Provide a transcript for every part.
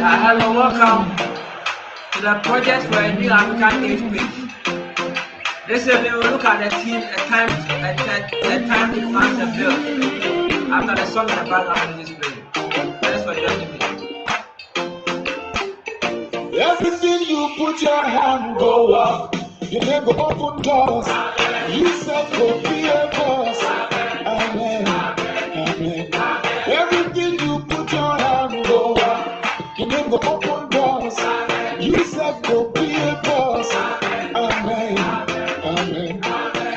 Hello, welcome to the Project for a New African Age page. This evening we'll look at the theme, a time to plant a build. After the song in the background is playing. Thanks for joining me. Everything you put your hand go up. You never open doors. You said go be a boss. Amen. Amen. Everything you put your hand go up. You never open doors. You said go be a boss. Amen. Amen.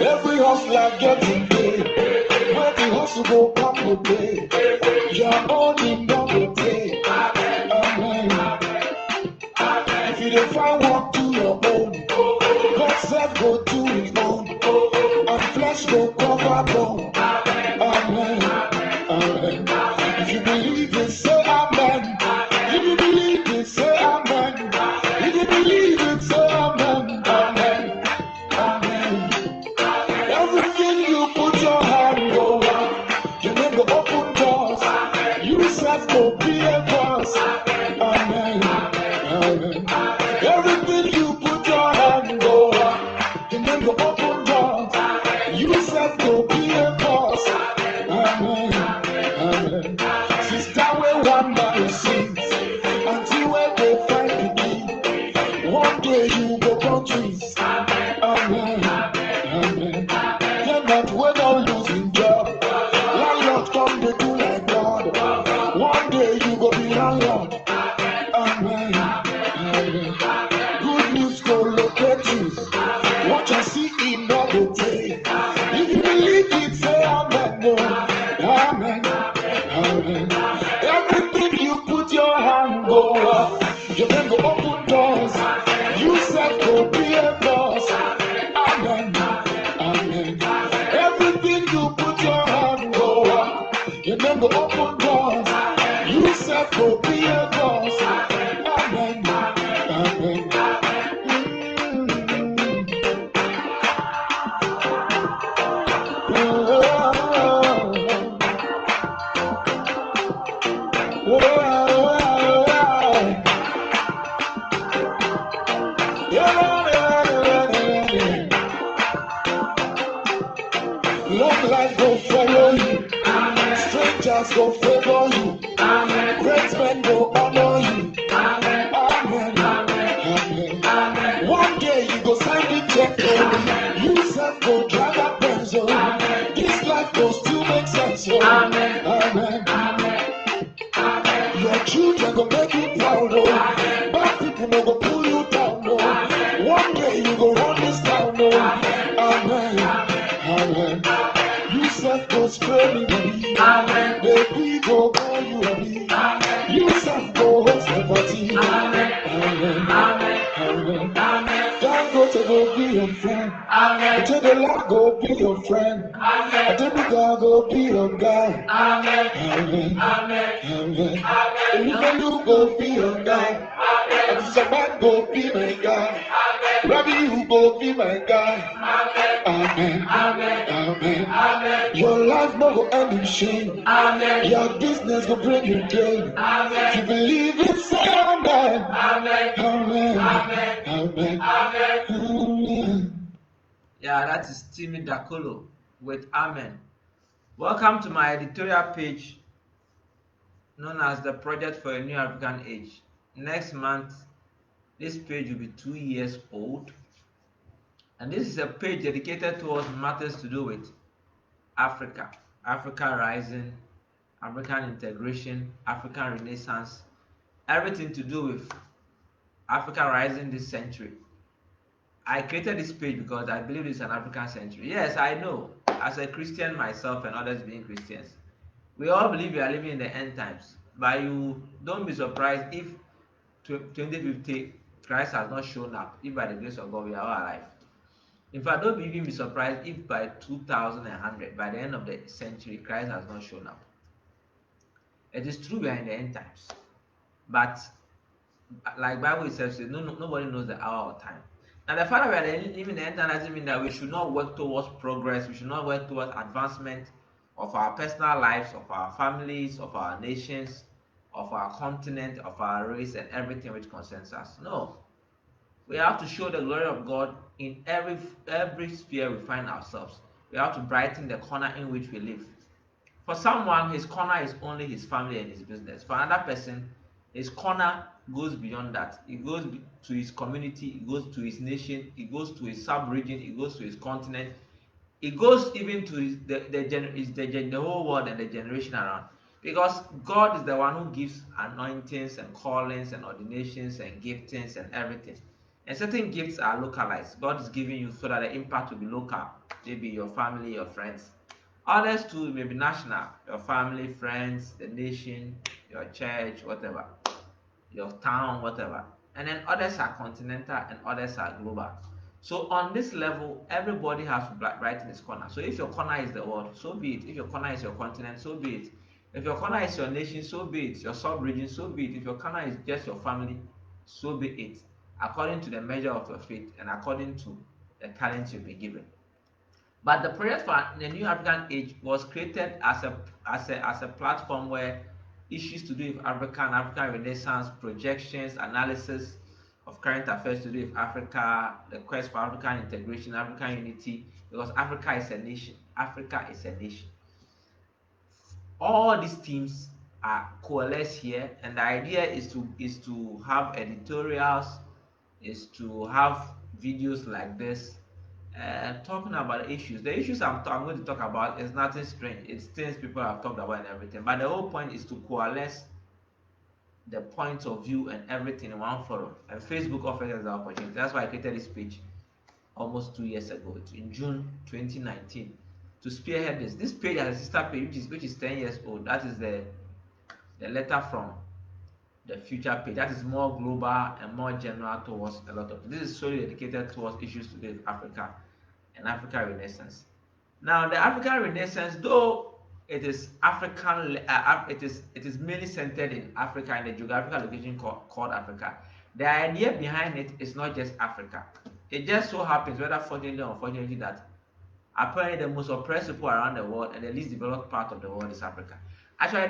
Every hustler getting paid. Where the hustle go come to pay. Your own in double day. Amen. If you don't find work, do your own. God said go do his own. And flesh go cover bone. Amen. Amen. If you believe it, say amen. If you believe it, say amen. If you believe it, say amen. Amen. Amen. Everything you put your hand go up. You never open doors. You said go be a boss. Amen. Amen. Everything you put your hand go up. You never open doors. You said go be a boss. Amen. Amen. Sister, we one by your sins until when they find the key. One day you go countries. Amen. Amen. You're not when I'm losing job. Landlord come to do like God. One day you go be landlord. Amen. Amen. Good news go locate you. What you see in no day. If you believe it, say amen. No. Amen. Amen. Everything you put your hand go up. You can go open doors. You said go be a boss. Amen. Amen. Everything you put your hand go up. You can go open doors. You said go be a boss. Amen. Amen. Long life go follow you. Strangers go favor you. Great men go honor you. Amen. Amen. One day you go sign the check. You said go drive a pencil. This life go still make sense. Amen. Amen. Your children go make you proud. Bad people no go pull you down. One day you go run this town. Amen. Amen. You said go spray me money. Amen. Baby go buy you a me. Amen. You said go host the party. Amen. Amen. Amen. Amen. Don't go to go be your friend. Amen. To the Lord go be your friend. Amen. To the God go be your guy. Amen. Amen. Amen. Amen. You can do go be your guy. Amen. If someone go be my guy. Rabbi, you go be my guy. Amen. Amen. Amen. Amen. Your life no go end in shame. Amen. Your business go bring you gain. Amen. If you believe it, say amen. Amen. Amen. Amen. Amen. Amen. Yeah, that is Timmy Dakolo with Amen. Welcome to my editorial page known as the Project for a New African Age. Next month, this page will be 2 years old. And this is a page dedicated towards matters to do with Africa, Africa rising, African integration, African renaissance, everything to do with Africa rising this century. I created this page because I believe it's an African century. Yes, I know, as a Christian myself and others being Christians, we all believe we are living in the end times. But you don't be surprised if 2050 Christ has not shown up, if by the grace of God we are all alive. In fact, don't even be surprised if by 2100, by the end of the century, Christ has not shown up. It is true we are in the end times, but like Bible itself says, nobody knows the hour or time. And the fact that we are living in the end time doesn't mean that we should not work towards progress. We should not work towards advancement of our personal lives, of our families, of our nations, of our continent, of our race, and everything which concerns us. No, we have to show the glory of God in every sphere we find ourselves. We have to brighten the corner in which we live. For someone, his corner is only his family and his business. For another person, his corner goes beyond that. It goes to his community, it goes to his nation, it goes to his sub-region, it goes to his continent, it goes even to the whole world and the generation around. Because God is the one who gives anointings and callings and ordinations and giftings and everything. And certain gifts are localized. God is giving you so that the impact will be local. Maybe your family, your friends. Others too may be national. Your family, friends, the nation, your church, whatever. Your town, whatever. And then others are continental and others are global. So on this level, everybody has to brighten his corner. So if your corner is the world, so be it. If your corner is your continent, so be it. If your corner is your nation, so be it. Your sub-region, so be it. If your corner is just your family, so be it. According to the measure of your faith and according to the talents you've been given. But the Project for the New African Age was created as a platform where issues to do with Africa and African Renaissance, projections, analysis of current affairs to do with Africa, the quest for African integration, African unity, because Africa is a nation. Africa is a nation. All these teams are coalesced here, and the idea is to have editorials, is to have videos like this, talking about issues. The issues I'm going to talk about is nothing strange. It's things people have talked about and everything. But the whole point is to coalesce the points of view and everything in one forum. And Facebook offers us the opportunity. That's why I created this page almost 2 years ago, in June 2019, to spearhead this. This page has a sister page which is 10 years old. That is the letter from the future page. That is more global and more general towards a lot of. This is solely dedicated towards issues to do with Africa and African Renaissance. Now, the African Renaissance, though it is African, it is mainly centered in Africa, in the geographical location called Africa. The idea behind it is not just Africa. It just so happens, whether fortunately or unfortunately, that apparently the most oppressed people around the world and the least developed part of the world is Africa. Actually,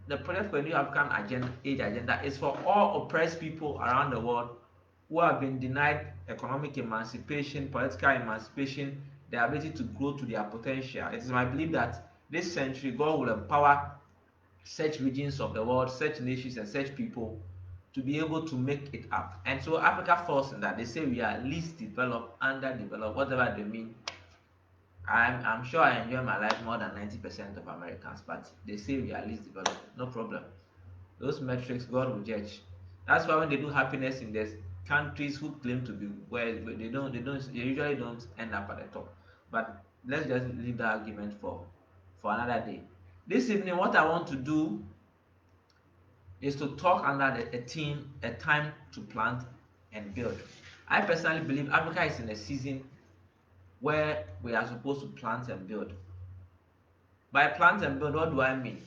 the Project for a New African Age agenda is for all oppressed people around the world who have been denied economic emancipation, political emancipation, the ability to grow to their potential. It is my belief that this century God will empower such regions of the world, such nations, and such people to be able to make it up. And so Africa falls in that. They say we are least developed, underdeveloped, whatever they mean. I'm sure I enjoy my life more than 90% of Americans, but they say we are least developed. No problem. Those metrics God will judge. That's why when they do happiness in these countries who claim to be where they usually don't end up at the top. But let's just leave the argument for another day. This evening, what I want to do is to talk under a theme, a time to plant and build. I personally believe Africa is in a season where we are supposed to plant and build. By plant and build, what do I mean?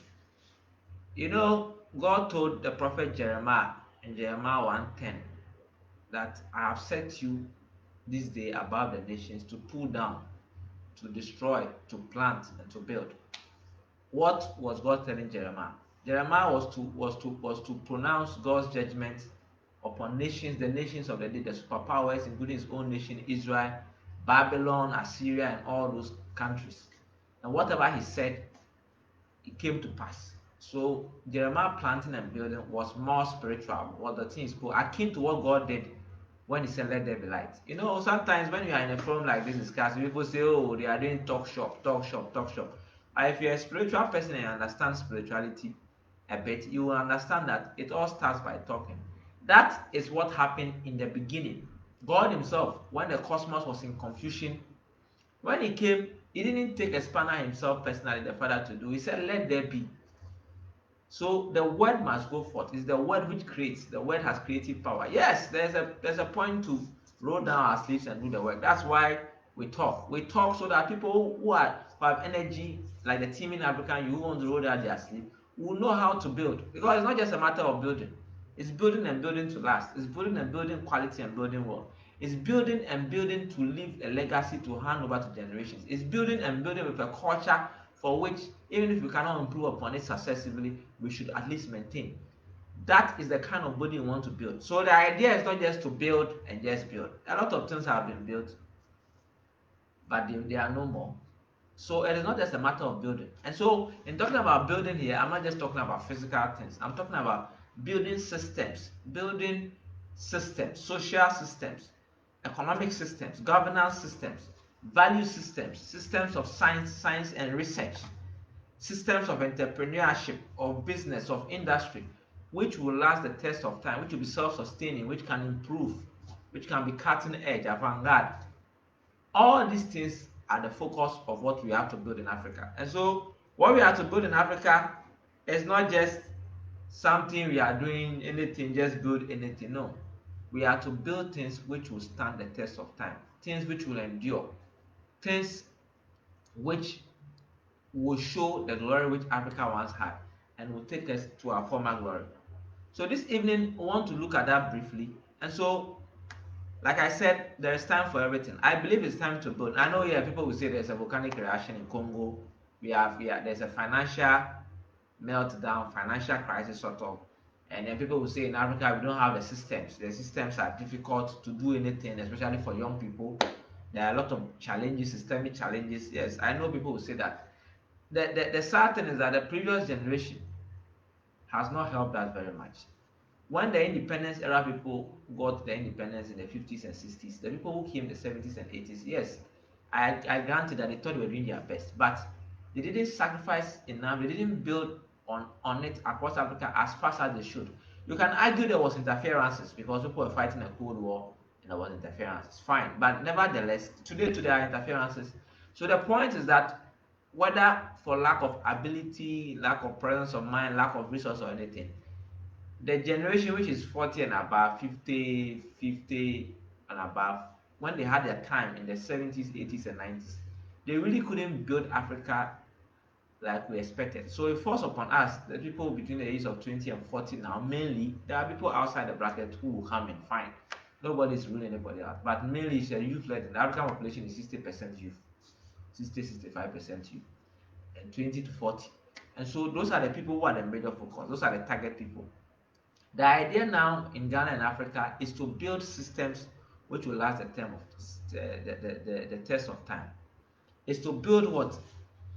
You know, God told the prophet Jeremiah in Jeremiah 1:10 that I have set you this day above the nations to pull down, to destroy, to plant, and to build. What was God telling Jeremiah? Jeremiah was to pronounce God's judgment upon nations, the nations of the day, the superpowers, including his own nation, Israel, Babylon, Assyria, and all those countries. And whatever he said, it came to pass. So Jeremiah planting and building was more spiritual. What the thing is called, akin to what God did when he said, "Let there be light." You know, sometimes when you are in a forum like this discussing, people say, "Oh, they are doing talk shop." If you're a spiritual person and you understand spirituality a bit, you will understand that it all starts by talking. That is what happened in the beginning. God himself, when the cosmos was in confusion, when he came, he didn't take a spanner himself personally, the Father, to do. He said, "Let there be." So the word must go forth. It's the word which creates. The word has creative power. Yes, there's a point to roll down our sleeves and do the work. That's why we talk. We talk so that people who have energy, like the team in Africa, who want to roll down their sleeve, will know how to build. Because it's not just a matter of building. It's building and building to last. It's building and building quality and building well. It's building and building to leave a legacy to hand over to generations. It's building and building with a culture for which, even if we cannot improve upon it successively, we should at least maintain. That is the kind of body we want to build. So the idea is not just to build and just build. A lot of things have been built, but they are no more. So it is not just a matter of building. And so in talking about building here, I'm not just talking about physical things. I'm talking about building systems, social systems, economic systems, governance systems, value systems, systems of science and research, systems of entrepreneurship, of business, of industry, which will last the test of time, which will be self-sustaining, which can improve, which can be cutting edge, avant-garde. All these things are the focus of what we have to build in Africa. And so what we have to build in Africa is not just something we are doing, anything, just build anything. No. We are to build things which will stand the test of time, things which will endure, things which will show the glory which Africa once had and will take us to our former glory. So this evening, we want to look at that briefly. And so, like I said, there is time for everything. I believe it's time to build. I know here people will say there's a volcanic reaction in Congo. There's a financial meltdown, financial crisis sort of. And then people will say in Africa we don't have the systems. The systems are difficult to do anything, especially for young people. There are a lot of challenges, systemic challenges. Yes, I know people will say that. The sad thing is that the previous generation has not helped us very much. When the independence era people got the independence in the 50s and 60s, the people who came in the 70s and 80s, yes, I granted that they thought they were doing their best, but they didn't sacrifice enough, they didn't build on it across Africa as fast as they should. You can argue there was interferences because people were fighting a Cold War and there was interferences, fine, but nevertheless, today there are interferences. So the point is that whether for lack of ability, lack of presence of mind, lack of resource or anything, the generation which is 40 and above, 50 and above, when they had their time in the 70s, 80s, and 90s, they really couldn't build Africa like we expected. So it falls upon us, the people between the ages of 20 and 40 now, mainly, there are people outside the bracket who will come in, fine. Nobody's ruling anybody out. But mainly it's a youth-led. The African population is 60% youth, 65% youth, and 20 to 40. And so those are the people who are the major focus. Those are the target people. The idea now in Ghana and Africa is to build systems which will last the term of the test of time. Is to build what?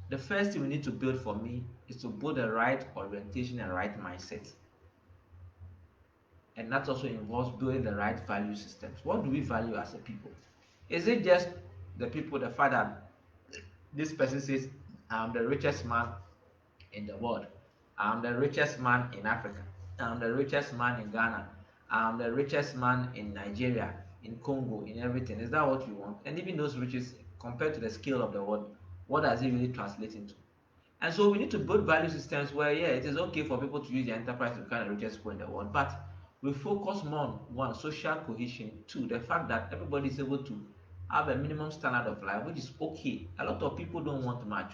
The first thing we need to build for me is to build the right orientation and right mindset. And that also involves building the right value systems. What do we value as a people? Is it just the people, the fact that this person says, I'm the richest man in the world, I'm the richest man in Africa, I'm the richest man in Ghana, I'm the richest man in Nigeria, in Congo, in everything? Is that what you want? And even those riches, compared to the scale of the world, what does it really translate into? And so we need to build value systems where, yeah, it is okay for people to use the enterprise to become the richest people in the world, but we focus more on one, social cohesion, two, the fact that everybody is able to have a minimum standard of life, which is okay. A lot of people don't want much.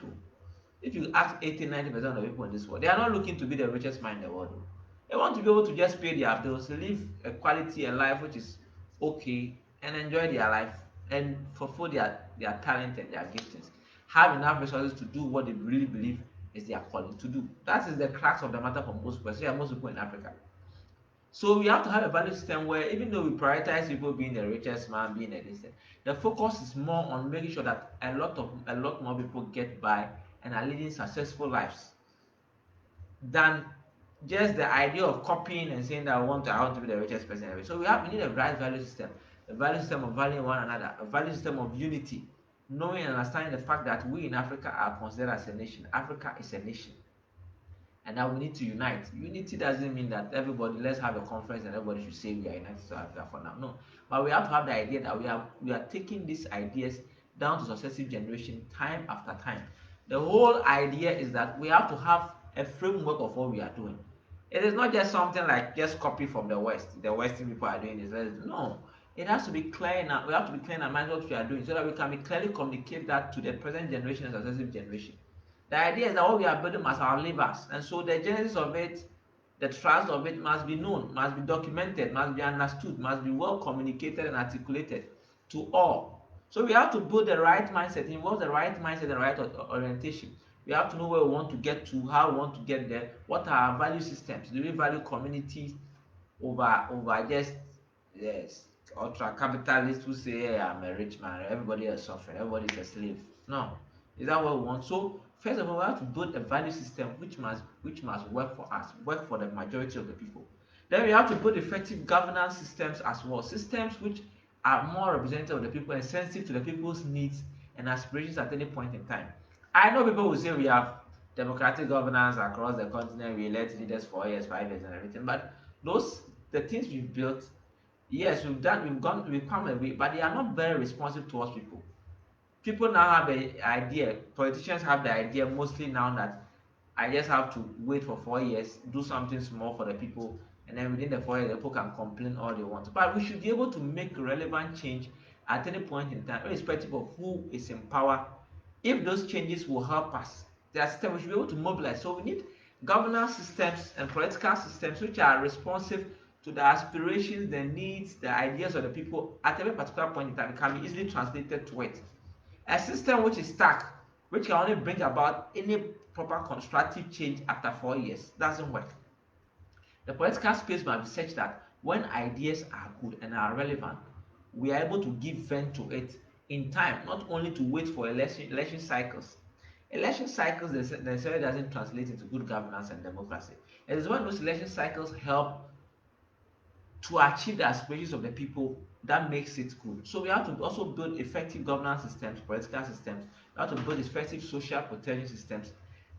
If you ask 80-90% of the people in this world, they are not looking to be the richest man in the world. They want to be able to just pay their bills, live a quality of life which is okay, and enjoy their life and fulfill their talent and their giftings. Have enough resources to do what they really believe is their calling to do. That is the crux of the matter for most people, especially most people in Africa. So we have to have a value system where, even though we prioritize people being the richest man, being a distant, the focus is more on making sure that a lot more people get by and are leading successful lives than just the idea of copying and saying that I want to be the richest person ever. So we need a right value system, a value system of valuing one another, a value system of unity, knowing and understanding the fact that we in Africa are considered as a nation. Africa is a nation. And now we need to unite. Unity doesn't mean that everybody, let's have a conference and everybody should say we are united to Africa for now. No. But we have to have the idea that we are taking these ideas down to successive generation time after time. The whole idea is that we have to have a framework of what we are doing. It is not just something like just copy from the West. The Western people are doing this. No. It has to be clear enough. We have to be clear in our mind what we are doing so that we can be clearly communicate that to the present generation and successive generation. The idea is that what we are building must outlivers, and so the genesis of it, the trust of it must be known, must be documented, must be understood, must be well communicated and articulated to all. So we have to build the right mindset, involve the right mindset, the right orientation. We have to know where we want to get to, how we want to get there, what are our value systems. Do we value community over just, yes, ultra capitalists who say, hey, I'm a rich man, everybody is suffering, everybody is a slave? No. Is that what we want? So first of all, we have to build a value system which must work for us, work for the majority of the people. Then we have to build effective governance systems as well, systems which are more representative of the people and sensitive to the people's needs and aspirations at any point in time. I know people will say we have democratic governance across the continent, we elect leaders for 4 years, 5 years, and everything, but those the things we've built, yes, we've come a way, but they are not very responsive towards people. People now have the idea, politicians have the idea mostly now that I just have to wait for 4 years, do something small for the people, and then within the 4 years, the people can complain all they want. But we should be able to make relevant change at any point in time, irrespective of who is in power. If those changes will help us, the system we should be able to mobilize. So we need governance systems and political systems which are responsive to the aspirations, the needs, the ideas of the people at every particular point in time. It can be easily translated to it. A system which is stuck, which can only bring about any proper constructive change after 4 years, doesn't work. The political space must be such that when ideas are good and are relevant, we are able to give vent to it in time, not only to wait for election cycles. Election cycles necessarily doesn't translate into good governance and democracy. It is when those election cycles help to achieve the aspirations of the people that makes it good. So we have to also build effective governance systems, political systems. We have to build effective social protection systems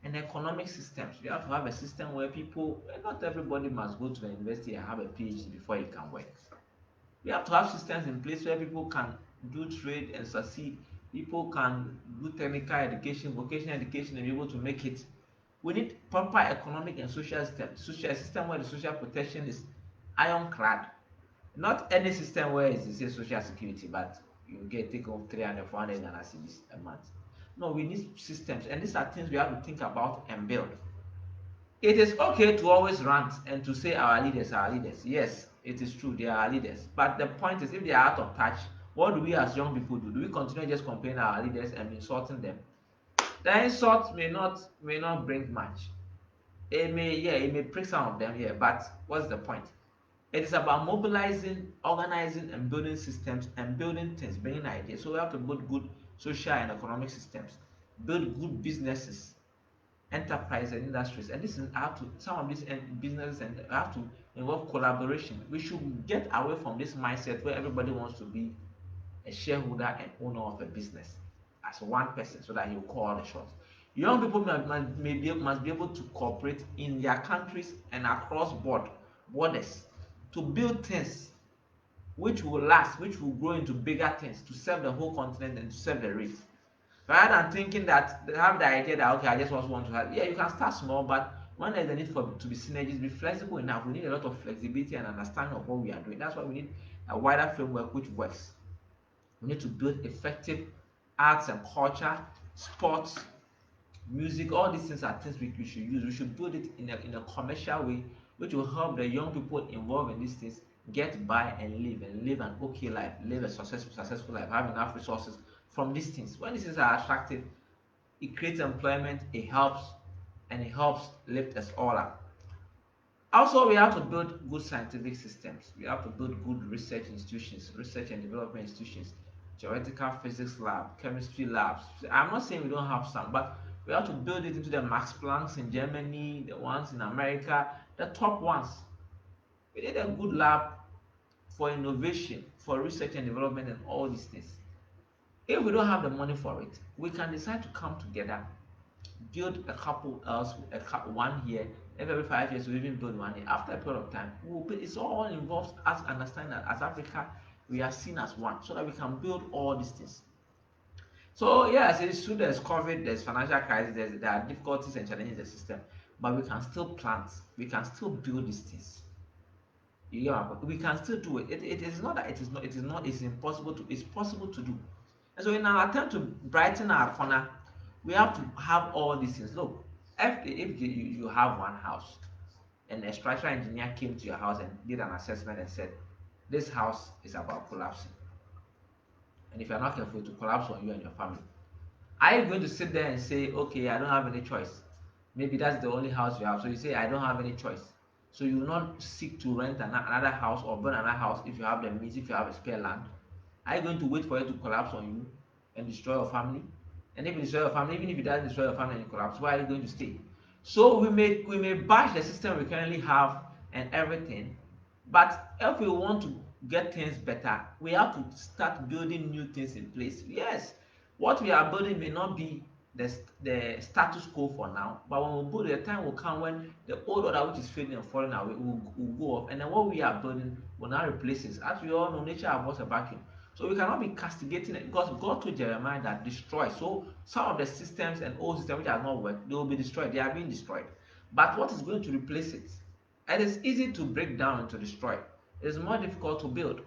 and economic systems. We have to have a system where people, not everybody must go to the university and have a PhD before you can work. We have to have systems in place where people can do trade and succeed. People can do technical education, vocational education, and be able to make it. We need proper economic and social system. Social system where the social protection is ironclad. Not any system where it's say social security, but you get take home 300, 400 Ghana cedis a month. No, we need systems, and these are things we have to think about and build. It is okay to always rant and to say our leaders are leaders. Yes, it is true, they are our leaders. But the point is, if they are out of touch, what do we as young people do? Do we continue just complaining our leaders and insulting them? The insult may not bring much. It may prick some of them, yeah, but what's the point? It is about mobilizing, organizing, and building systems and building things, bringing ideas. So we have to build good social and economic systems, build good businesses, enterprise and industries. And this is how to some of these businesses and have to involve collaboration. We should get away from this mindset where everybody wants to be a shareholder and owner of a business as one person so that he'll call all the shots. Young people must be able to cooperate in their countries and across borders to build things which will last, which will grow into bigger things to serve the whole continent and to serve the race. Rather than thinking that they have the idea that okay, I just want to have, yeah, you can start small, but when there's a need for to be synergies, be flexible enough. We need a lot of flexibility and understanding of what we are doing. That's why we need a wider framework which works. We need to build effective arts and culture, sports, music. All these things are things we should use. We should build it in a commercial way, which will help the young people involved in these things get by and live an okay life, live a successful life, have enough resources from these things. When these things are attractive, it creates employment, it helps, and it helps lift us all up. Also, we have to build good scientific systems. We have to build good research institutions, research and development institutions, theoretical physics lab, chemistry labs. I'm not saying we don't have some, but we have to build it into the Max Plancks in Germany, the ones in America, the top ones. We need a good lab for innovation, for research and development, and all these things. If we don't have the money for it, we can decide to come together, build a couple else, one here. Every 5 years, we even build one here. After a period of time, it's all involves us understanding that as Africa, we are seen as one, so that we can build all these things. So yes, it's true. There's COVID, there's financial crisis, there are difficulties and challenges in the system, but we can still plant, we can still build these things. We can still do it. It is not that it's impossible to, it's possible to do. And so in our attempt to brighten our corner, we have to have all these things. Look, if you have one house and a structural engineer came to your house and did an assessment and said, this house is about collapsing. And if you're not careful, to collapse on you and your family. Are you going to sit there and say, okay, I don't have any choice? Maybe that's the only house you have. So you say, I don't have any choice. So you will not seek to rent another house or build another house if you have the means, if you have a spare land. Are you going to wait for it to collapse on you and destroy your family? And if you destroy your family, even if it doesn't destroy your family and you collapse, why are you going to stay? So we may bash the system we currently have and everything, but if we want to get things better, we have to start building new things in place. Yes, what we are building may not be the status quo for now, but when we build, the time will come when the old order which is fading and falling away will go off, and then what we are building will now replace it. As we all know, nature abhors a vacuum. So we cannot be castigating it, because God told Jeremiah that destroy. So some of the systems and old systems which have not worked, they will be destroyed. They are being destroyed. But what is going to replace it? It is easy to break down and to destroy. It is more difficult to build.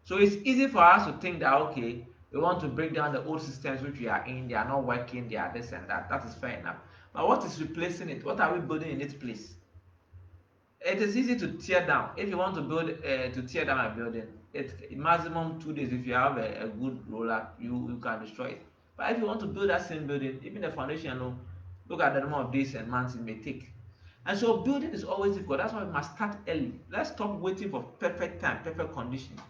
So it's easy for us to think that, okay, we want to break down the old systems which we are in, they are not working, they are this and that. That is fair enough. But what is replacing it? What are we building in its place? It is easy to tear down. If you want to build to tear down a building, it maximum 2 days. If you have a good roller, you can destroy it. But if you want to build that same building, even the foundation alone, look at the number of days and months it may take. And so building is always difficult. That's why we must start early. Let's stop waiting for perfect time, perfect conditions.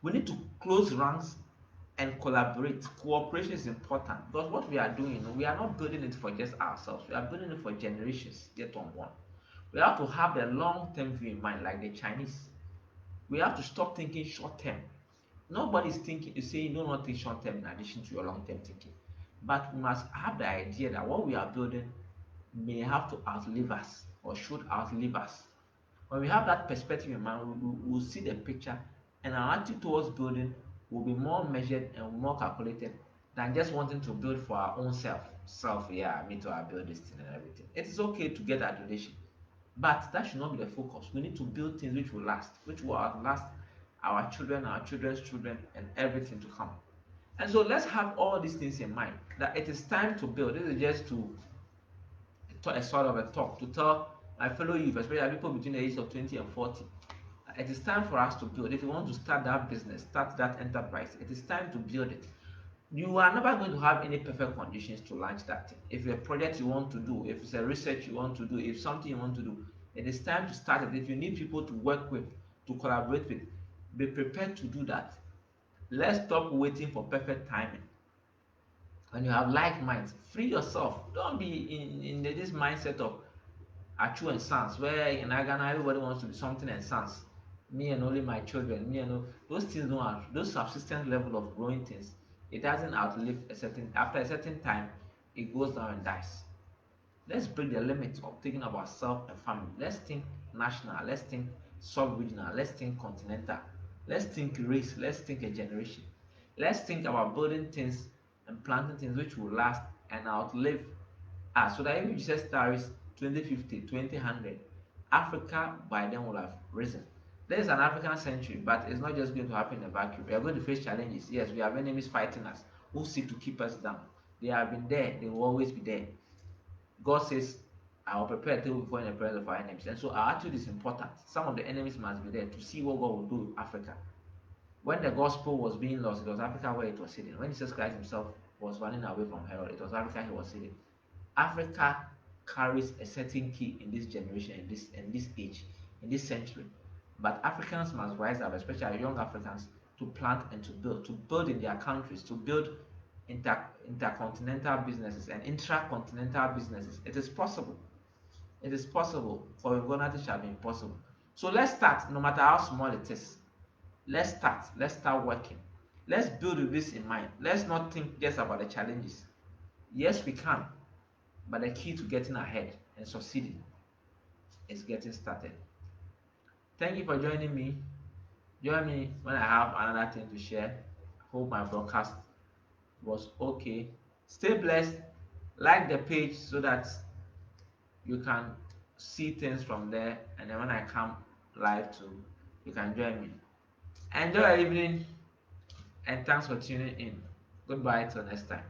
We need to close ranks and collaborate. Cooperation is important, because what we are doing, we are not building it for just ourselves. We are building it for generations yet unborn. We have to have the long-term view in mind, like the Chinese. We have to stop thinking short-term. Nobody is thinking is saying do not think short-term in addition to your long-term thinking. But we must have the idea that what we are building may have to outlive us or should outlive us. When we have that perspective in mind, we'll see the picture, and our attitude towards building will be more measured and more calculated than just wanting to build for our own self. Yeah, me too, I build this thing and everything. It is okay to get adulation, but that should not be the focus. We need to build things which will last, which will outlast our children, our children's children, and everything to come. And so let's have all these things in mind, that it is time to build. This is just to a sort of a talk to tell my fellow youth, especially people between the age of 20 and 40. It is time for us to build. If you want to start that business, start that enterprise, it is time to build it. You are never going to have any perfect conditions to launch that thing. If a project you want to do, if it's a research you want to do, if something you want to do, it is time to start it. If you need people to work with, to collaborate with, be prepared to do that. Let's stop waiting for perfect timing. When you have like minds, free yourself. Don't be in this mindset of Achu and Sons, where in Ghana everybody wants to be something and Sons. Me and only my children, me and all, those things don't have those subsistence level of growing things. It doesn't outlive a certain after a certain time, it goes down and dies. Let's break the limits of thinking about self and family. Let's think national, let's think sub-regional, let's think continental, let's think race, let's think a generation. Let's think about building things and planting things which will last and outlive us, so that if Jesus tarries 2050, 2000, Africa by then will have risen. There is an African century, but it's not just going to happen in a vacuum. We are going to face challenges. Yes, we have enemies fighting us who seek to keep us down. They have been there, they will always be there. God says, I will prepare a table before in the presence of our enemies. And so our attitude is important. Some of the enemies must be there to see what God will do with Africa. When the gospel was being lost, it was Africa where it was hidden. When Jesus Christ himself was running away from Herod, it was Africa he was hidden. Africa carries a certain key in this generation, in this age, in this century. But Africans must rise up, especially young Africans, to plant and to build in their countries, to build intercontinental businesses and intracontinental businesses. It is possible. It is possible. For with God nothing shall be impossible. So let's start, no matter how small it is. Let's start. Let's start working. Let's build with this in mind. Let's not think just about the challenges. Yes, we can, but the key to getting ahead and succeeding is getting started. Thank you for joining me. Join me when I have another thing to share. Hope my broadcast was okay. Stay blessed. Like the page so that you can see things from there, and then when I come live too, you can join me. Enjoy your evening, and thanks for tuning in. Goodbye till next time.